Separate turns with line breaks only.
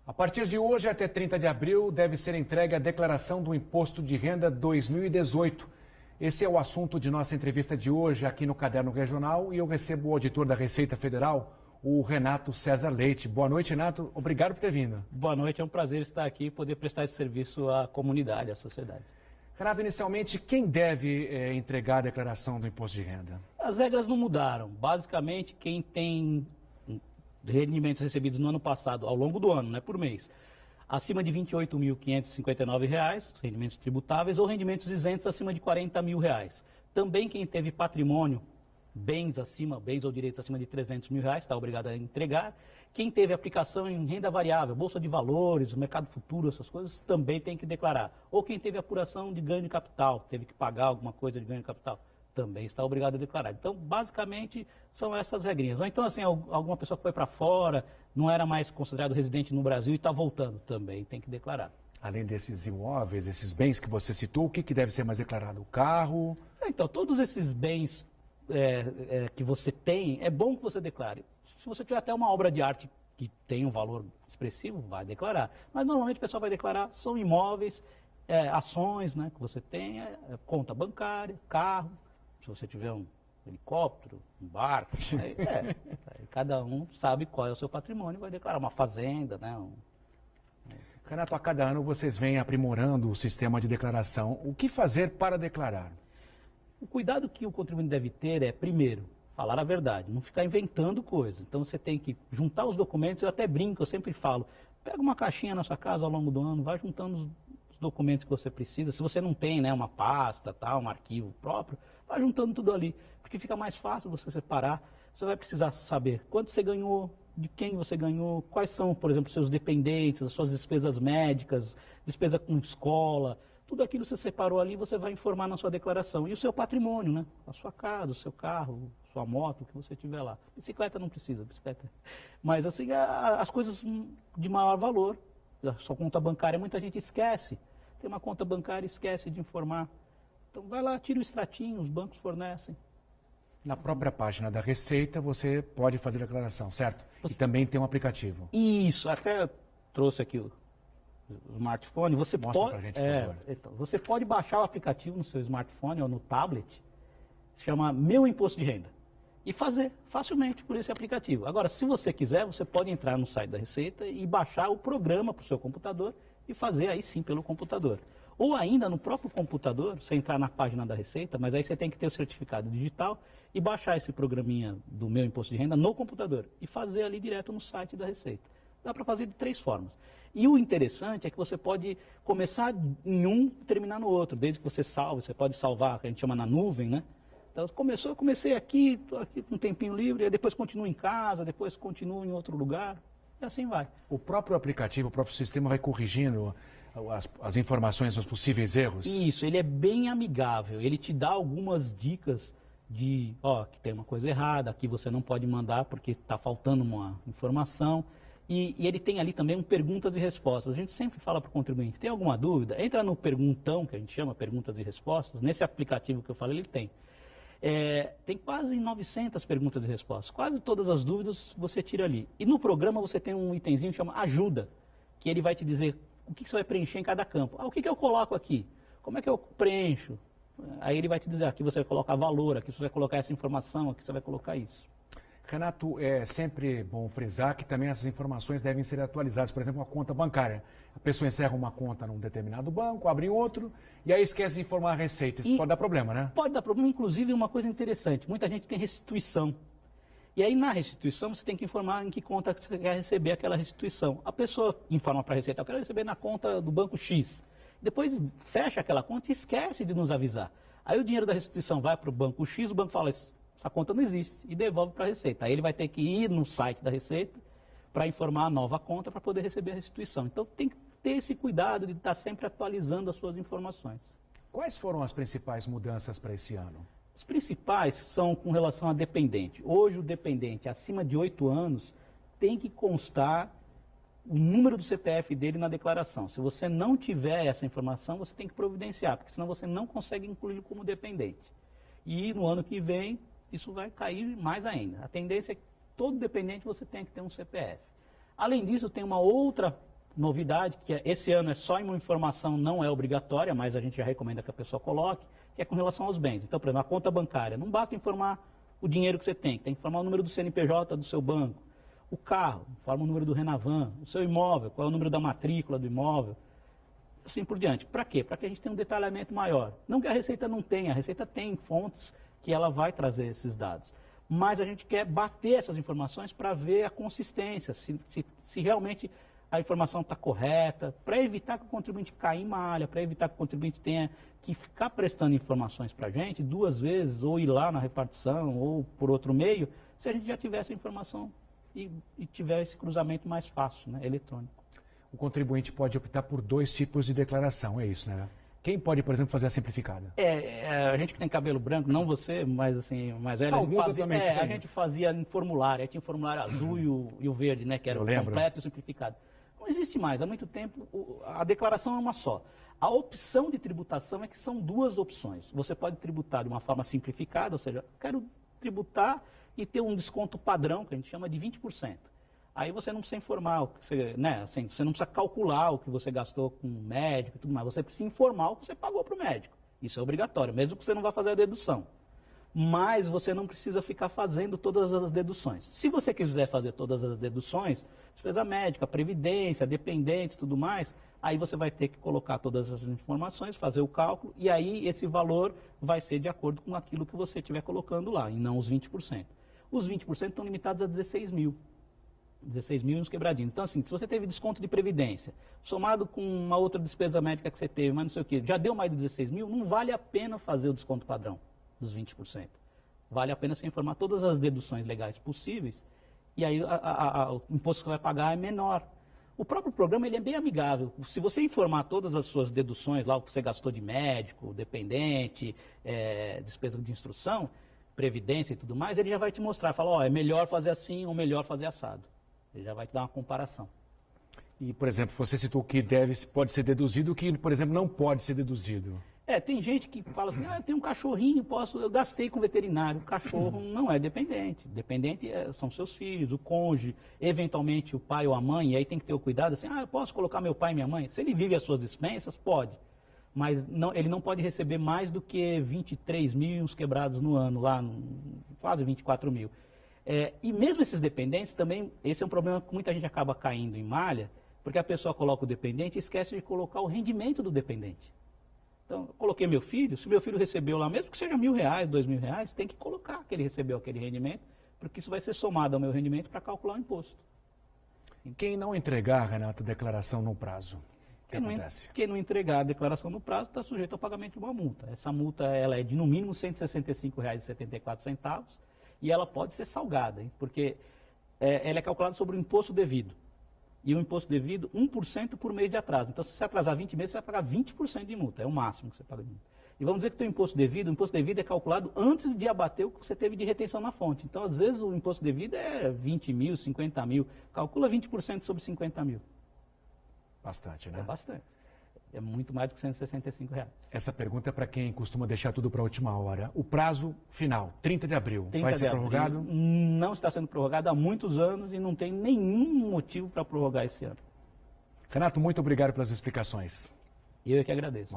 A partir de hoje até 30 de abril deve ser entregue a declaração do Imposto de Renda 2018. Esse é o assunto de nossa entrevista de hoje aqui no Caderno Regional e eu recebo o auditor da Receita Federal, o Renato César Leite. Boa noite, Renato. Obrigado por ter vindo.
Boa noite, é um prazer estar aqui e poder prestar esse serviço à comunidade, à sociedade.
Renato, inicialmente, quem deve entregar a declaração do Imposto de Renda?
As regras não mudaram. Basicamente, quem tem rendimentos recebidos no ano passado, ao longo do ano, não é por mês, acima de R$ 28.559, rendimentos tributáveis, ou rendimentos isentos acima de R$ 40 mil. Também quem teve patrimônio, bens ou direitos acima de R$ 300 mil, está obrigado a entregar. Quem teve aplicação em renda variável, bolsa de valores, mercado futuro, essas coisas, também tem que declarar. Ou quem teve apuração de ganho de capital, teve que pagar alguma coisa de ganho de capital, também está obrigado a declarar. Então, basicamente, são essas regrinhas. Ou então, assim, alguma pessoa que foi para fora, não era mais considerado residente no Brasil e está voltando, também tem que declarar.
Além desses imóveis, esses bens que você citou, o que deve ser mais declarado? O carro?
Então, todos esses bens que você tem, é bom que você declare. Se você tiver até uma obra de arte que tem um valor expressivo, vai declarar. Mas, normalmente, o pessoal vai declarar, são imóveis, ações, né, que você tem, conta bancária, carro. Se você tiver um helicóptero, um barco, aí cada um sabe qual é o seu patrimônio e vai declarar uma fazenda, né?
Renato, a cada ano vocês vêm aprimorando o sistema de declaração. O que fazer para declarar?
O cuidado que o contribuinte deve ter é, primeiro, falar a verdade, não ficar inventando coisas. Então você tem que juntar os documentos, eu até brinco, eu sempre falo, pega uma caixinha na sua casa ao longo do ano, vai juntando os documentos que você precisa. Se você não tem, né, uma pasta, um arquivo próprio, vai juntando tudo ali, porque fica mais fácil você separar. Você vai precisar saber quanto você ganhou, de quem você ganhou, quais são, por exemplo, seus dependentes, as suas despesas médicas, despesa com escola, tudo aquilo você separou ali, você vai informar na sua declaração. E o seu patrimônio, né? A sua casa, o seu carro, sua moto, o que você tiver lá. Bicicleta não precisa, bicicleta. Mas assim, as coisas de maior valor, a sua conta bancária, muita gente esquece. Tem uma conta bancária e esquece de informar. Então vai lá, tira o extratinho, os bancos fornecem.
Na própria página da Receita você pode fazer a declaração, certo? E também tem um aplicativo.
Isso, até trouxe aqui o smartphone. Você
Mostra pra gente, por favor.
Então, você pode baixar o aplicativo no seu smartphone ou no tablet, chama Meu Imposto de Renda, e fazer facilmente por esse aplicativo. Agora, se você quiser, você pode entrar no site da Receita e baixar o programa para o seu computador e fazer aí sim pelo computador. Ou ainda no próprio computador, você entrar na página da Receita, mas aí você tem que ter o certificado digital e baixar esse programinha do Meu Imposto de Renda no computador e fazer ali direto no site da Receita. Dá para fazer de 3 formas. E o interessante é que você pode começar em um e terminar no outro, desde que você salve, você pode salvar, que a gente chama na nuvem, né? Então, eu comecei aqui, estou aqui com um tempinho livre, aí depois continuo em casa, depois continuo em outro lugar, e assim vai.
O próprio aplicativo, o próprio sistema vai corrigindo as informações dos possíveis erros?
Isso, ele é bem amigável, ele te dá algumas dicas de, que tem uma coisa errada, aqui você não pode mandar porque está faltando uma informação, e ele tem ali também perguntas e respostas. A gente sempre fala para o contribuinte, tem alguma dúvida? Entra no perguntão, que a gente chama perguntas e respostas, nesse aplicativo que eu falei, ele tem. Tem quase 900 perguntas e respostas, quase todas as dúvidas você tira ali. E no programa você tem um itemzinho que chama Ajuda, que ele vai te dizer o que você vai preencher em cada campo. O que eu coloco aqui? Como é que eu preencho? Aí ele vai te dizer, aqui você vai colocar valor, aqui você vai colocar essa informação, aqui você vai colocar isso.
Renato, é sempre bom frisar que também essas informações devem ser atualizadas. Por exemplo, uma conta bancária. A pessoa encerra uma conta num determinado banco, abre outro, e aí esquece de informar a Receita. Isso pode dar problema, né?
Pode dar problema, inclusive uma coisa interessante. Muita gente tem restituição. E aí na restituição você tem que informar em que conta você quer receber aquela restituição. A pessoa informa para a Receita, eu quero receber na conta do banco X. Depois fecha aquela conta e esquece de nos avisar. Aí o dinheiro da restituição vai para o banco X, o banco fala, essa conta não existe, e devolve para a Receita. Aí ele vai ter que ir no site da Receita para informar a nova conta para poder receber a restituição. Então tem que ter esse cuidado de estar sempre atualizando as suas informações.
Quais foram as principais mudanças para esse ano?
As principais são com relação a dependente. Hoje o dependente acima de 8 anos tem que constar o número do CPF dele na declaração. Se você não tiver essa informação, você tem que providenciar, porque senão você não consegue incluí-lo como dependente. E no ano que vem, isso vai cair mais ainda. A tendência é que todo dependente você tem que ter um CPF. Além disso, tem uma outra novidade, que esse ano é só uma informação, não é obrigatória, mas a gente já recomenda que a pessoa coloque, que é com relação aos bens. Então, por exemplo, a conta bancária, não basta informar o dinheiro que você tem que informar o número do CNPJ do seu banco. O carro, informa o número do Renavan. O seu imóvel, qual é o número da matrícula do imóvel. Assim por diante. Para quê? Para que a gente tenha um detalhamento maior. Não que a Receita não tenha, a Receita tem fontes que ela vai trazer esses dados. Mas a gente quer bater essas informações para ver a consistência, se realmente a informação está correta, para evitar que o contribuinte caia em malha, para evitar que o contribuinte tenha que ficar prestando informações para a gente 2 vezes, ou ir lá na repartição, ou por outro meio, se a gente já tivesse a informação e tiver esse cruzamento mais fácil, né, eletrônico.
O contribuinte pode optar por 2 tipos de declaração, é isso, né? Quem pode, por exemplo, fazer a simplificada?
A gente que tem cabelo branco, não você, mas assim, mais velho, a gente fazia em formulário, aí tinha o formulário azul e o verde, né, que era o completo e simplificado. Não existe mais, há muito tempo a declaração é uma só. A opção de tributação é que são 2 opções. Você pode tributar de uma forma simplificada, ou seja, quero tributar e ter um desconto padrão, que a gente chama de 20%. Aí você não precisa informar, o que você, né, assim, você não precisa calcular o que você gastou com o médico e tudo mais. Você precisa informar o que você pagou para o médico. Isso é obrigatório, mesmo que você não vá fazer a dedução. Mas você não precisa ficar fazendo todas as deduções. Se você quiser fazer todas as deduções, despesa médica, previdência, dependentes, tudo mais, aí você vai ter que colocar todas as informações, fazer o cálculo, e aí esse valor vai ser de acordo com aquilo que você estiver colocando lá, e não os 20%. Os 20% estão limitados a 16 mil. 16 mil e uns quebradinhos. Então, assim, se você teve desconto de previdência, somado com uma outra despesa médica que você teve, mas não sei o quê, já deu mais de 16 mil, não vale a pena fazer o desconto padrão dos 20%. Vale a pena você informar todas as deduções legais possíveis, e aí o imposto que você vai pagar é menor. O próprio programa ele é bem amigável. Se você informar todas as suas deduções, lá o que você gastou de médico, dependente, despesa de instrução, previdência e tudo mais, ele já vai te mostrar, fala, ó, é melhor fazer assim ou melhor fazer assado. Ele já vai te dar uma comparação.
E, por exemplo, você citou que pode ser deduzido, o que, por exemplo, não pode ser deduzido.
Tem gente que fala assim, eu tenho um cachorrinho, eu gastei com veterinário. O cachorro não é dependente. Dependente são seus filhos, o cônjuge, eventualmente o pai ou a mãe, e aí tem que ter o cuidado assim, eu posso colocar meu pai e minha mãe? Se ele vive as suas expensas, pode. Mas ele não pode receber mais do que 23 mil e uns quebrados no ano, lá quase 24 mil. E mesmo esses dependentes também, esse é um problema que muita gente acaba caindo em malha, porque a pessoa coloca o dependente e esquece de colocar o rendimento do dependente. Então, eu coloquei meu filho, se meu filho recebeu lá, mesmo que seja R$1.000, R$2.000, tem que colocar que ele recebeu aquele rendimento, porque isso vai ser somado ao meu rendimento para calcular o imposto.
Quem não entregar, Renato, a declaração no prazo, o que acontece?
Quem não entregar a declaração no prazo está sujeito ao pagamento de uma multa. Essa multa ela é de no mínimo R$ 165,74 e ela pode ser salgada, hein? Porque ela é calculada sobre o imposto devido. E o imposto devido, 1% por mês de atraso. Então, se você atrasar 20 meses, você vai pagar 20% de multa. É o máximo que você paga de multa. E vamos dizer que o imposto devido é calculado antes de abater o que você teve de retenção na fonte. Então, às vezes, o imposto devido é 20 mil, 50 mil. Calcula 20% sobre 50 mil.
Bastante, né?
É bastante. É muito mais do que R$165.
Essa pergunta é para quem costuma deixar tudo para a última hora. O prazo final, 30 de abril, vai ser prorrogado?
Não está sendo prorrogado há muitos anos e não tem nenhum motivo para prorrogar esse ano.
Renato, muito obrigado pelas explicações.
Eu é que agradeço.